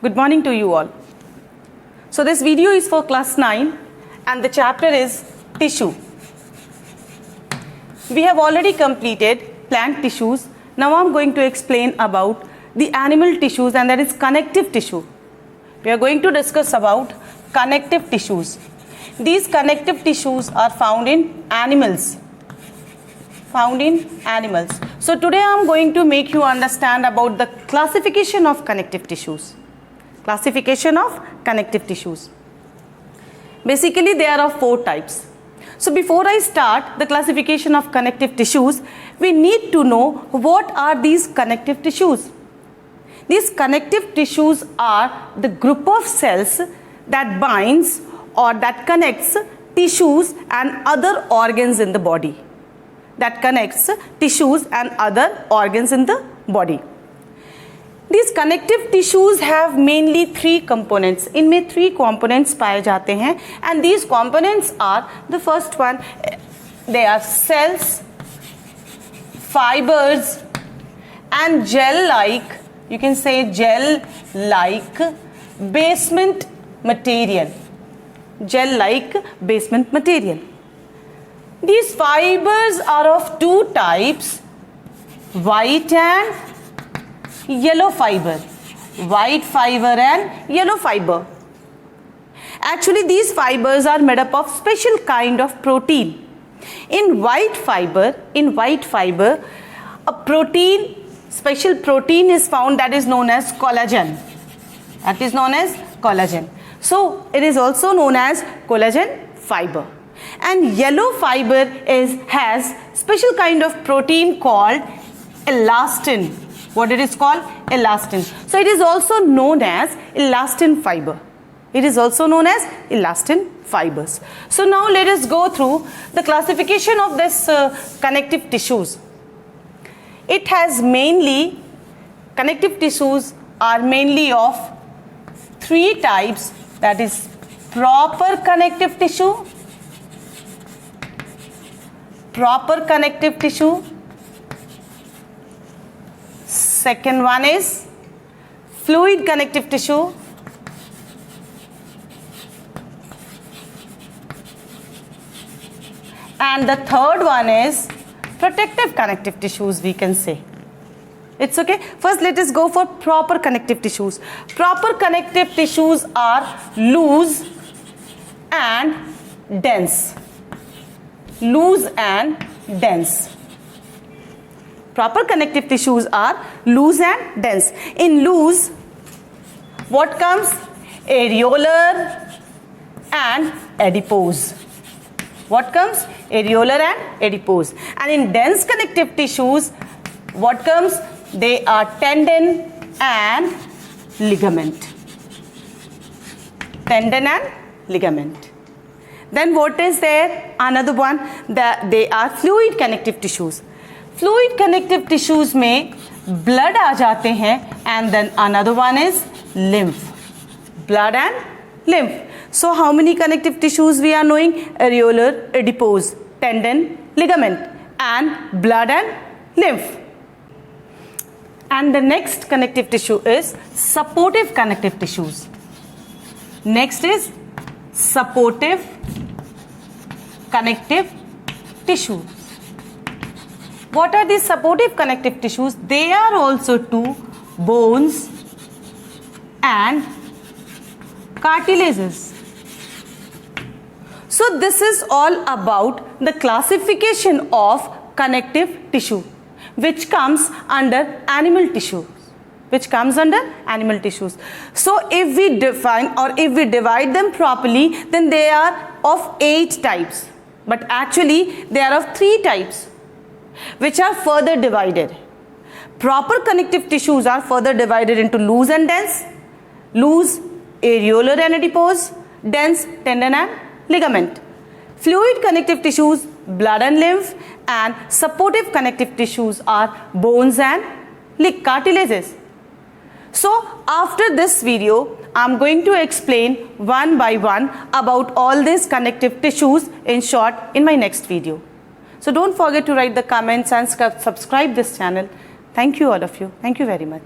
Good morning to you all. So this video is for class 9 and the chapter is tissue. We have already completed plant tissues. Now I'm going to explain about the animal tissues, and that is connective tissue. We are going to discuss about connective tissues. These connective tissues are found in animals. So today I am going to make you understand about the classification of connective tissues. Basically there are 4 types. So before I start the classification of connective tissues, we need to know what are these connective tissues. These connective tissues are the group of cells that binds or that connects tissues and other organs in the body. These connective tissues have mainly 3 components. इनमें 3 components पाए जाते हैं, and these components are, the first one, they are cells, fibers and gel-like, you can say gel-like basement material. These fibers are of 2 types, white and yellow fiber. White fiber and yellow fiber. Actually these fibers are made up of special kind of protein. In white fiber, a special protein is found that is known as collagen. So it is also known as collagen fiber. And yellow fiber has special kind of protein called elastin. What it is called? Elastin. So it is also known as elastin fiber. So now let us go through the classification of this connective tissues. Connective tissues are mainly of 3 types, that is proper connective tissue, second one is fluid connective tissue, and the third one is protective connective tissues, we can say. It's okay. First let us go for proper connective tissues. Proper connective tissues are loose and dense. Proper connective tissues are loose and dense. In loose, what comes? Areolar and adipose. And in dense connective tissues, what comes? They are tendon and ligament. Then what is there? Another one, they are fluid connective tissues. Fluid connective tissues में blood आ जाते हैं, and then another one is lymph. Blood and lymph. So how many connective tissues we are knowing? Areolar, adipose, tendon, ligament, and blood and lymph. And the next connective tissue is supportive connective tissues. Next is supportive connective tissues. What are these supportive connective tissues? They are also 2 bones and cartilages. So this is all about the classification of connective tissue, which comes under animal tissues. So if we define or if we divide them properly, then they are of 8 types. But actually they are of 3 types, which are further divided. Proper connective tissues are further divided into loose and dense. Loose, areolar and adipose. Dense, tendon and ligament. Fluid connective tissues, blood and lymph. And supportive connective tissues are bones and cartilages. So after this video, I am going to explain one by one about all these connective tissues in short in my next video. So don't forget to write the comments and subscribe this channel. Thank you all of you. Thank you very much.